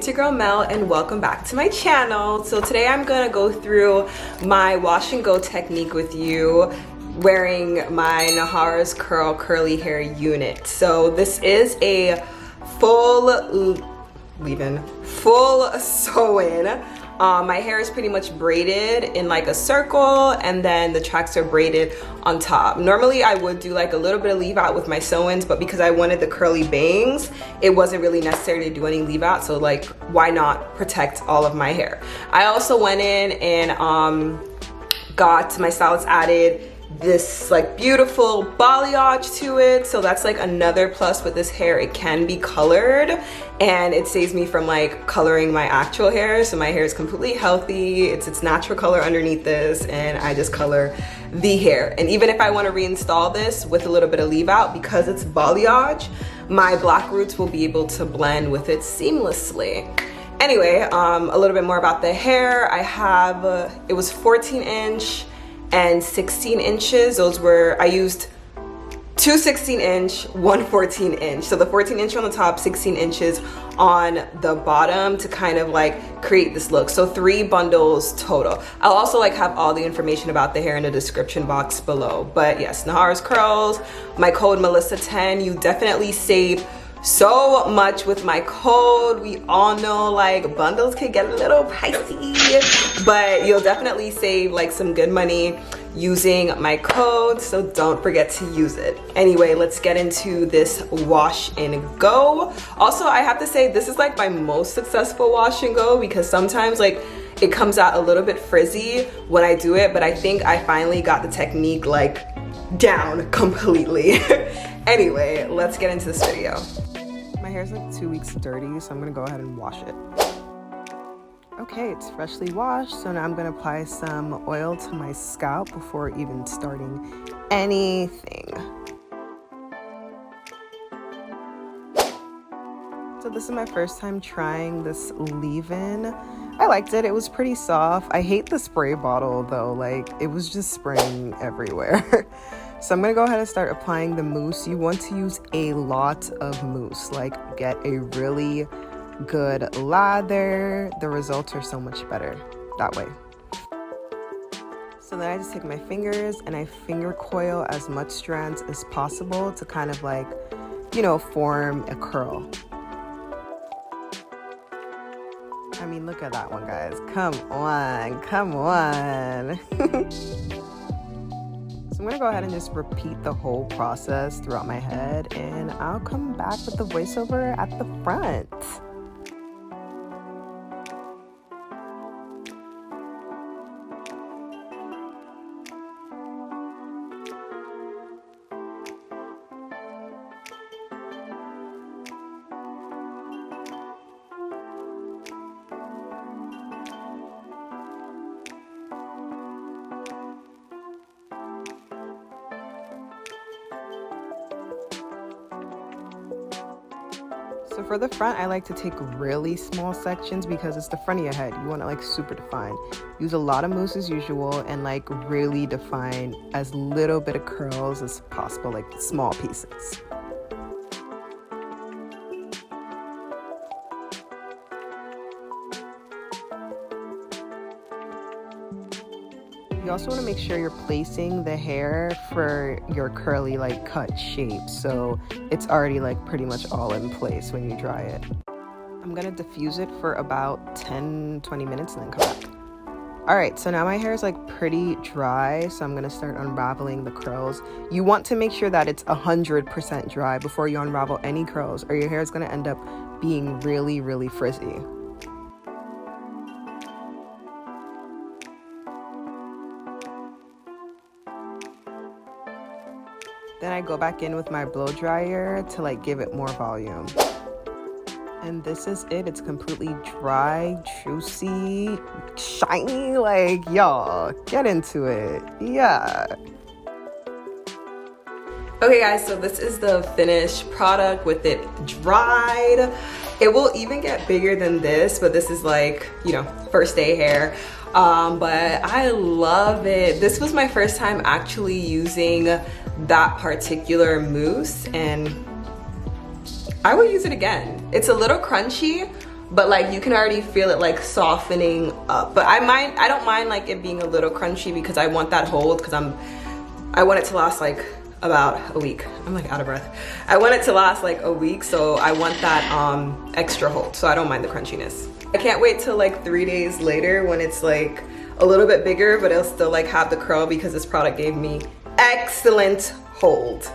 it's your girl Mel and welcome back to my channel. So today I'm gonna go through my wash and go technique with you wearing my Nahara's Curl curly hair unit. So this is a full sew-in. My hair is pretty much braided in like a circle and then the tracks are braided on top. Normally I would do like a little bit of leave out with my sew-ins, but because I wanted the curly bangs, it wasn't really necessary to do any leave out. So like, why not protect all of my hair? I also went in and got my stylist added this like beautiful balayage to it, so that's like another plus with this hair. It can be colored and it saves me from like coloring my actual hair, so my hair is completely healthy. It's its natural color underneath this and I just color the hair. And even if I want to reinstall this with a little bit of leave out, because it's balayage, my black roots will be able to blend with it seamlessly. Anyway, a little bit more about the hair. I have it was 14" and 16 inches. Those were, I used two 16" one 14". So the 14" on the top, 16 inches on the bottom to kind of like create this look. So 3 bundles total. I'll also like have all the information about the hair in the description box below. But yes, Nahara's Curls, my code Melissa10, you definitely save so much with my code. We all know like bundles can get a little pricey, but you'll definitely save like some good money using my code, so don't forget to use it. Anyway, let's get into this wash and go. Also, I have to say this is like my most successful wash and go, because sometimes like it comes out a little bit frizzy when I do it, but I think I finally got the technique like down completely. Anyway, let's get into this video. My hair's like 2 weeks dirty, so I'm gonna go ahead and wash it. Okay, it's freshly washed, so now I'm gonna apply some oil to my scalp before even starting anything. So this is my first time trying this leave-in. I liked it. It was pretty soft. I hate the spray bottle though, like it was just spraying everywhere. So I'm gonna go ahead and start applying the mousse. You want to use a lot of mousse, like get a really good lather. The results are so much better that way. So then I just take my fingers and I finger coil as much strands as possible to kind of like, you know, form a curl. I mean, look at that one, guys. Come on, come on. I'm gonna go ahead and just repeat the whole process throughout my head, and I'll come back with the voiceover at the front. So for the front, I like to take really small sections because it's the front of your head. You want it like super defined. Use a lot of mousse as usual and like really define as little bit of curls as possible, like small pieces. You also want to make sure you're placing the hair for your curly like cut shape, so it's already like pretty much all in place when you dry it. I'm gonna diffuse it for about 10-20 minutes and then come back. All right, so now my hair is like pretty dry, so I'm gonna start unraveling the curls. You want to make sure that it's 100% dry before you unravel any curls, or your hair is gonna end up being really frizzy. Then I go back in with my blow dryer to like give it more volume. And this is it. It's completely dry, juicy, shiny. Like, y'all, get into it. Yeah. Okay guys, so this is the finished product with it dried. It will even get bigger than this, but this is like, you know, first day hair. But I love it. This was my first time actually using that particular mousse and I will use it again. It's a little crunchy, but like you can already feel it like softening up. But I don't mind like it being a little crunchy because I want that hold, because I want it to last like about a week. I'm like out of breath. I want it to last like a week, so I want that extra hold, so I don't mind the crunchiness. I can't wait till like 3 days later when it's like a little bit bigger, but it'll still like have the curl, because this product gave me excellent hold.